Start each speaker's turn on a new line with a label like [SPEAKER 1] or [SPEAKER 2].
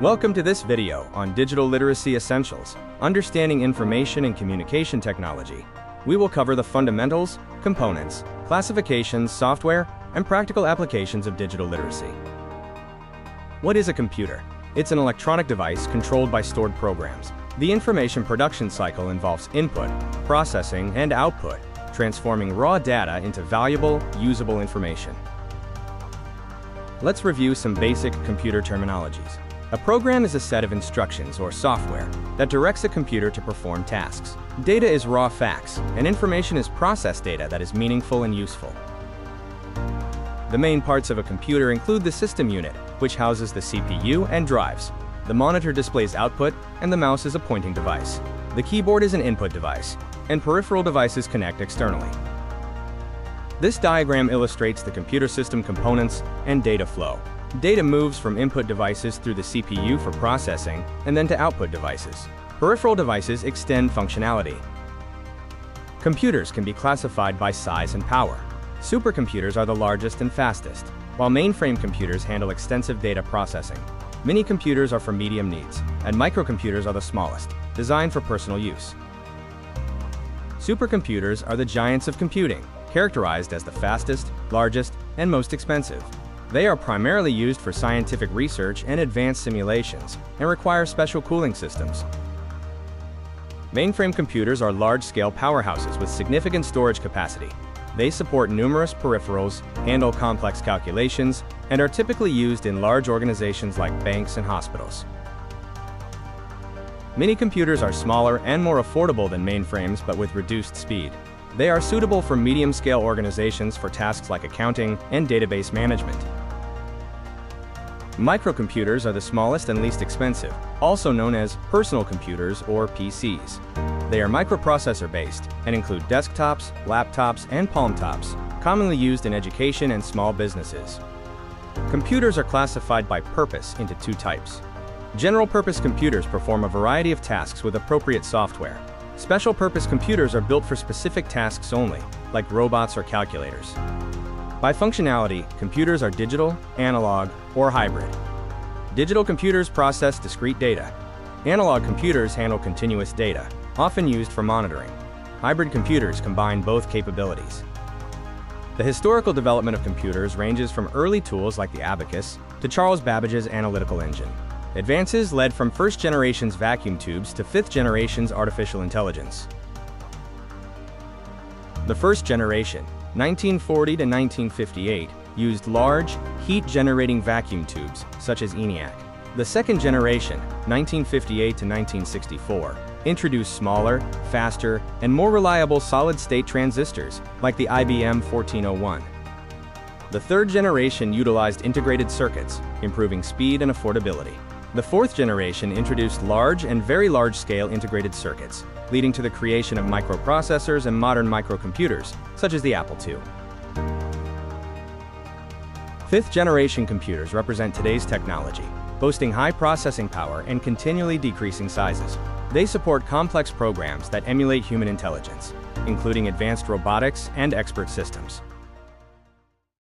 [SPEAKER 1] Welcome to this video on Digital Literacy Essentials, Understanding Information and Communication Technology. We will cover the fundamentals, components, classifications, software, and practical applications of digital literacy. What is a computer? It's an electronic device controlled by stored programs. The information production cycle involves input, processing, and output, transforming raw data into valuable, usable information. Let's review some basic computer terminologies. A program is a set of instructions or software that directs a computer to perform tasks. Data is raw facts, and information is processed data that is meaningful and useful. The main parts of a computer include the system unit, which houses the CPU and drives. The monitor displays output, and the mouse is a pointing device. The keyboard is an input device, and peripheral devices connect externally. This diagram illustrates the computer system components and data flow. Data moves from input devices through the CPU for processing and then to output devices. Peripheral devices extend functionality. Computers can be classified by size and power. Supercomputers are the largest and fastest, while mainframe computers handle extensive data processing. Mini computers are for medium needs, and microcomputers are the smallest, designed for personal use. Supercomputers are the giants of computing, characterized as the fastest, largest, and most expensive. They are primarily used for scientific research and advanced simulations, and require special cooling systems. Mainframe computers are large-scale powerhouses with significant storage capacity. They support numerous peripherals, handle complex calculations, and are typically used in large organizations like banks and hospitals. Mini computers are smaller and more affordable than mainframes, but with reduced speed. They are suitable for medium-scale organizations for tasks like accounting and database management. Microcomputers are the smallest and least expensive, also known as personal computers or PCs. They are microprocessor-based and include desktops, laptops, and palm tops, commonly used in education and small businesses. Computers are classified by purpose into two types. General-purpose computers perform a variety of tasks with appropriate software. Special-purpose computers are built for specific tasks only, like robots or calculators. By functionality, computers are digital, analog, or hybrid. Digital computers process discrete data. Analog computers handle continuous data, often used for monitoring. Hybrid computers combine both capabilities. The historical development of computers ranges from early tools like the Abacus to Charles Babbage's analytical engine. Advances led from first generation's vacuum tubes to fifth generation's artificial intelligence. The first generation, 1940 to 1958, used large, heat-generating vacuum tubes, such as ENIAC. The second generation, 1958 to 1964, introduced smaller, faster, and more reliable solid-state transistors, like the IBM 1401. The third generation utilized integrated circuits, improving speed and affordability. The fourth generation introduced large and very large-scale integrated circuits, leading to the creation of microprocessors and modern microcomputers, such as the Apple II. Fifth-generation computers represent today's technology, boasting high processing power and continually decreasing sizes. They support complex programs that emulate human intelligence, including advanced robotics and expert systems.